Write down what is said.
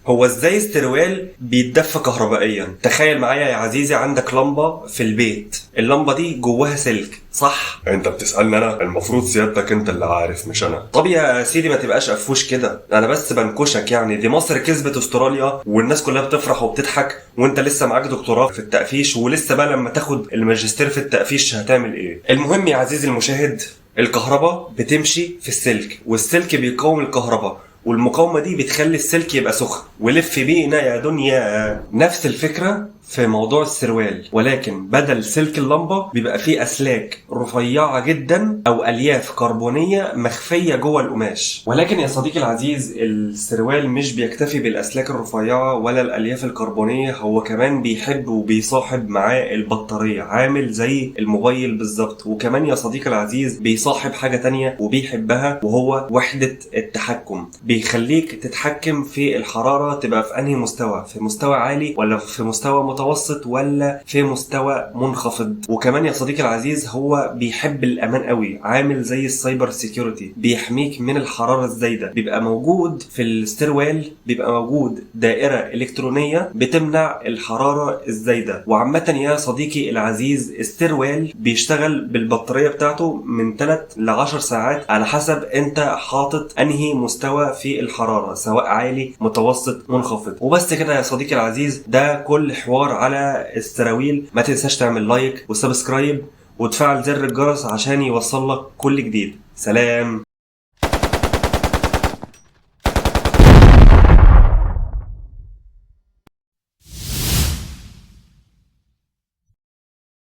هو ازاي السروال بيتدفى كهربائيا؟ تخيل معايا يا عزيزي عندك لمبة في البيت، اللمبة دي جواها سلك، صح؟ انت بتسألني انا؟ المفروض سيادتك انت اللي عارف مش انا. طب يا سيدي ما تبقاش قفوش كده، انا بس بنكشك. يعني دي مصر كسبت استراليا والناس كلها بتفرح وبتضحك، وانت لسه معاك دكتوراه في التقفيش، ولسه بقى لما تاخد الماجستير في التقفيش هتعمل ايه؟ المهم يا عزيزي المشاهد، الكهرباء بتمشي في السلك، والسلك بيقاوم الكهرباء، والمقاومة دي بتخلي السلك يبقى سخن، ولف بينا يا دنيا. نفس الفكرة في موضوع السروال، ولكن بدل سلك اللمبة بيبقى فيه أسلاك رفيعة جدا أو ألياف كربونية مخفية جوه القماش. ولكن يا صديقي العزيز، السروال مش بيكتفي بالأسلاك الرفيعة ولا الألياف الكربونية، هو كمان بيحب وبيصاحب معاه البطارية، عامل زي الموبايل بالظبط. وكمان يا صديقي العزيز بيصاحب حاجة تانية وبيحبها، وهو وحدة التحكم. بيخليك تتحكم في الحرارة تبقى في أنهي مستوى، في مستوى عالي ولا في مستوى متوسط ولا في مستوى منخفض. وكمان يا صديقي العزيز هو بيحب الأمان قوي، عامل زي السايبر سيكيورتي، بيحميك من الحرارة الزايدة. بيبقى موجود في الستيروال، بيبقى موجود دائرة إلكترونية بتمنع الحرارة الزايدة. وعامة يا صديقي العزيز الستيروال بيشتغل بالبطارية بتاعته من 3 ل 10 ساعات على حسب انت حاطط انهي مستوى في الحرارة، سواء عالي متوسط منخفض. وبس كده يا صديقي العزيز، ده كل حوار على السراويل. ما تنساش تعمل لايك وسبسكرايب وتفعل زر الجرس عشان يوصل لك كل جديد. سلام.